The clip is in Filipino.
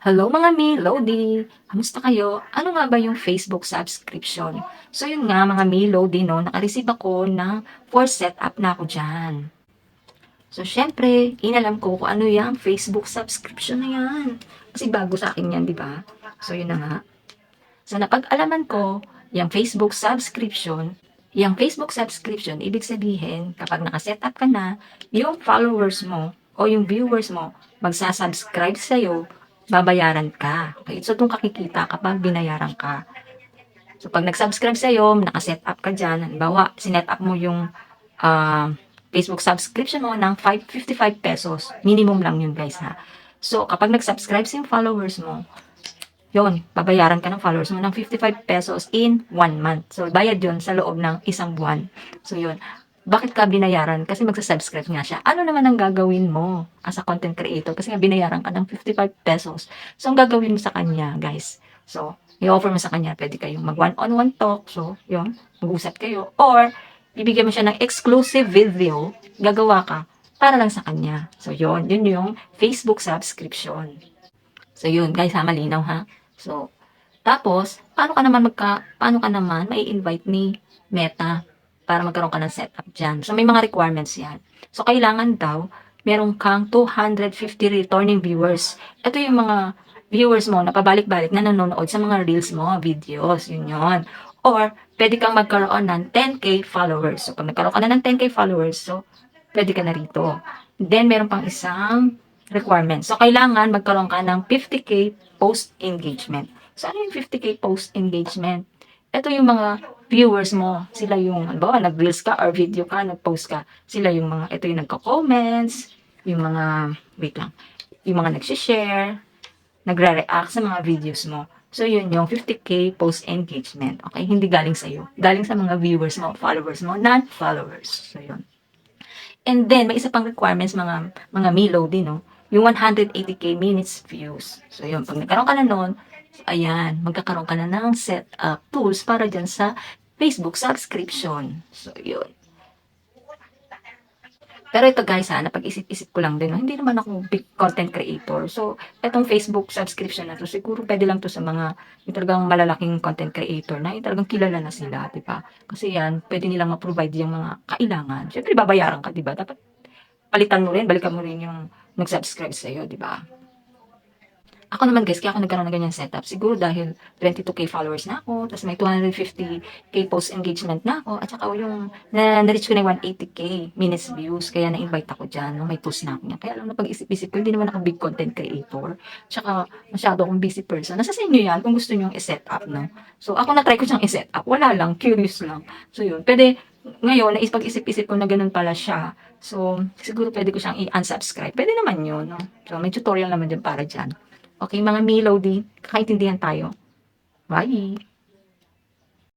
Hello mga Melody! Kamusta kayo? Ano nga ba yung Facebook subscription? So yun nga mga Melody, no, naka-receive ako ng for setup na ako dyan. So syempre, inalam ko kung ano yung Facebook subscription na yan. Kasi bago sa akin yan, di ba? So yun na nga. So napag-alaman ko, yung Facebook subscription, ibig sabihin, kapag nakasetup ka na, yung followers mo o yung viewers mo, magsasubscribe sa'yo, babayaran ka. Okay? So, doon kakikita kapag binayaran ka. So, pag nag-subscribe sa'yo, nakasetup ka dyan, halimbawa, sinet up mo yung ah, Facebook subscription mo ng 555 pesos. Minimum lang yun, guys, ha. So, kapag nag-subscribe sa yung followers mo, yun, babayaran ka ng followers mo ng 55 pesos in 1 month. So, bayad yun sa loob ng isang buwan. So, yun. Bakit ka binayaran? Kasi magsasubscribe nga siya. Ano naman ang gagawin mo as a content creator? Kasi nga binayaran ka ng 55 pesos. So, ang gagawin mo sa kanya, guys. So, i-offer mo sa kanya, pwede kayong mag one-on-one talk. So, yun, mag-usap kayo. Or, bibigyan mo siya ng exclusive video, gagawa ka para lang sa kanya. So, yun yung Facebook subscription. So, yun, guys, ha, malinaw, ha? So, tapos, paano ka naman mai-invite ni Meta para magkaroon ka ng setup dyan? So, may mga requirements yan. So, kailangan daw, meron kang 250 returning viewers. Ito yung mga viewers mo na pabalik-balik na nanonood sa mga reels mo, videos, yun. Or, pwede kang magkaroon ng 10K followers. So, pag nagkaroon ka na ng 10K followers, so, pwede ka na rito. Then, meron pang isang requirements. So, kailangan magkaroon ka ng 50K post engagement. So, ano yung 50K post engagement? Ito yung mga viewers mo. Sila yung, halimbawa, nag-reels ka or video ka, nag-post ka. Sila yung mga, ito yung nagko-comments, yung mga, wait lang, yung mga nag-share, nagre-react sa mga videos mo. So, yun yung 50K post engagement. Okay? Hindi galing sa'yo. Galing sa mga viewers mo, followers mo, non-followers. So, yun. And then, may isa pang requirements, mga Melody, no? Yung 180K minutes views. So, yun. Pag nagkaroon ka na nun, ayan, magkakaroon ka na ng setup tools para dyan sa Facebook subscription. So, yun. Pero ito guys ha, napag-isip-isip ko lang din, no? Hindi naman ako big content creator. So, etong Facebook subscription na to, siguro pwede lang to sa mga yung talagang malalaking content creator na yung talagang kilala na sila, di ba? Kasi yan, pwede nilang ma-provide yung mga kailangan. Siyempre, babayaran ka, di ba? Dapat palitan mo rin, balikan mo rin yung nag-subscribe sa'yo, di ba? Ako naman guys, kaya ako nagkaroon ng ganyan setup. Siguro dahil 22K followers na ako, tapos may 250K post engagement na ako, at saka yung na-reach ko na yung 180K minutes views, kaya na-invite ako dyan, no? May post na ako niya. Kaya lang napag-isip-isip ko, hindi naman ako big content creator. Tsaka masyado akong busy person. Nasa sa inyo yan kung gusto nyo yung i-set up, no? So ako na-try ko siyang i-set up. Wala lang, curious lang. So yun, pwede, ngayon, naisipag-isip-isip ko na ganun pala siya. So, siguro pwede ko siyang i-unsubscribe. Pwede naman yun, no? So, may tutorial naman din para dyan. Okay, mga Melody, kakaintindihan tayo. Bye!